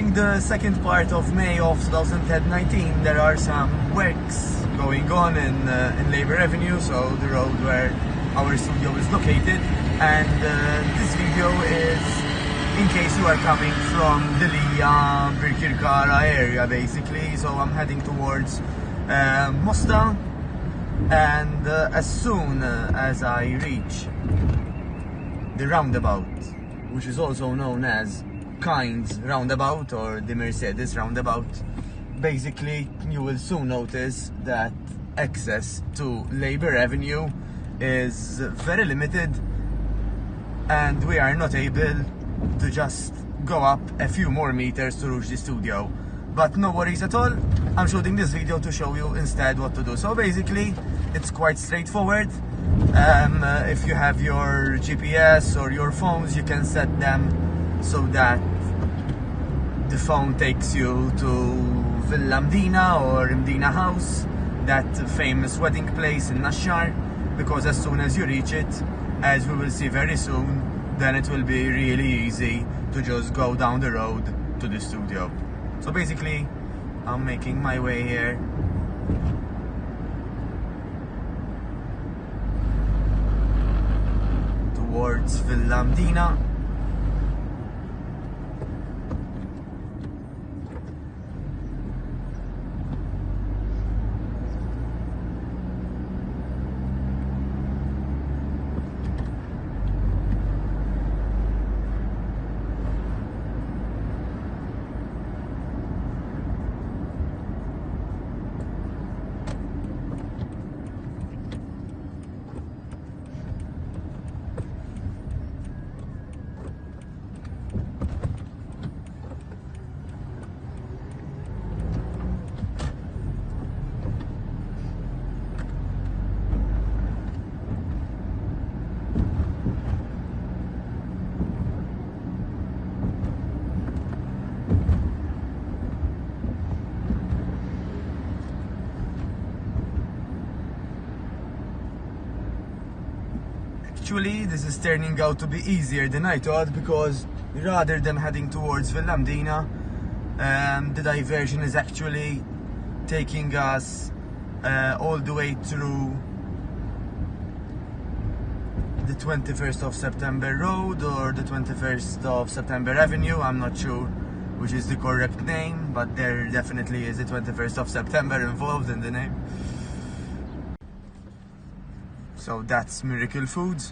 during the second part of May of 2019, there are some works going on in Labour Avenue, so the road where our studio is located. And this video is in case you are coming from the Lija Birkirkara area, basically. So I'm heading towards Mosta, and as soon as I reach the roundabout, which is also known as Kynes roundabout or the Mercedes roundabout, basically you will soon notice that access to Labour Avenue is very limited, and we are not able to just go up a few more meters to reach the studio. But no worries at all, I'm shooting this video to show you instead what to do. So basically it's quite straightforward. If you have your GPS or your phones, you can set them so that the phone takes you to Villa Mdina or Mdina House, that famous wedding place in Nashar, because as soon as you reach it, as we will see very soon, then it will be really easy to just go down the road to the studio. So basically I'm making my way here towards Villa Mdina. Actually, this is turning out to be easier than I thought, because rather than heading towards Villa Mdina, the diversion is actually taking us all the way through the 21st of September Road or the 21st of September Avenue. I'm not sure which is the correct name, but there definitely is a 21st of September involved in the name. So that's Miracle Foods.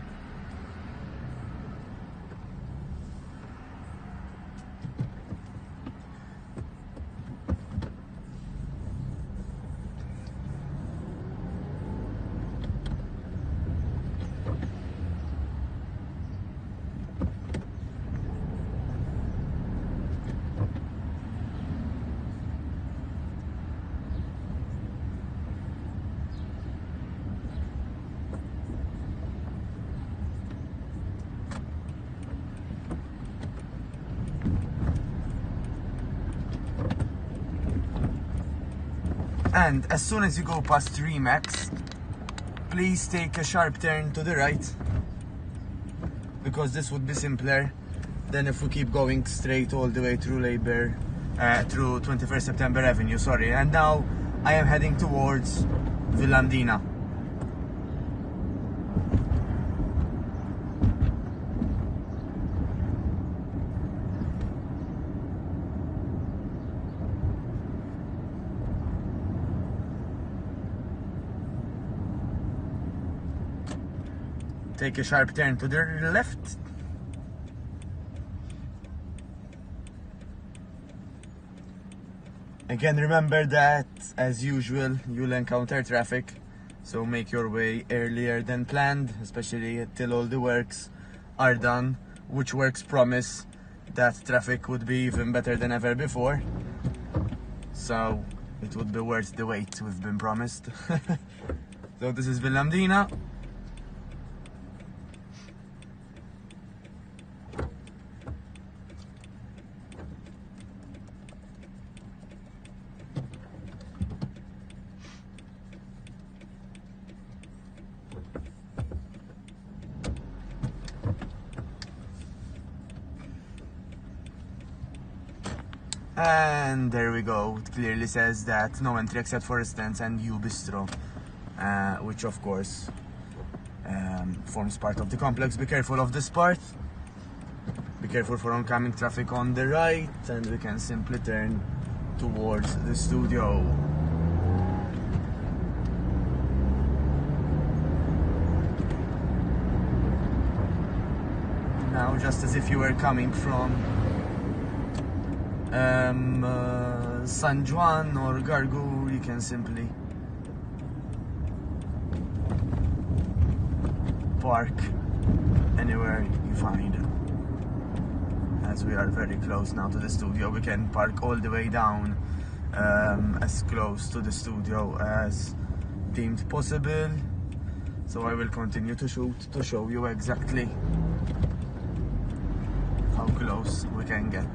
And as soon as you go past Remax, please take a sharp turn to the right, because this would be simpler than if we keep going straight all the way through through 21st September Avenue, sorry. And now I am heading towards Villa Mdina. Take a sharp turn to the left. Again, remember that as usual you'll encounter traffic, so make your way earlier than planned, especially till all the works are done, which works promise that traffic would be even better than ever before, so it would be worth the wait we've been promised. So this is Villa Mdina. And there we go. It clearly says that no entry except for residents and U Bistro, which of course forms part of the complex. Be careful of this part. Be careful for oncoming traffic on the right, and we can simply turn towards the studio. Now, just as if you were coming from San Juan or Gargu, you can simply park anywhere you find. As we are very close now to the studio, we can park all the way down, as close to the studio as deemed possible. So I will continue to shoot to show you exactly how close we can get.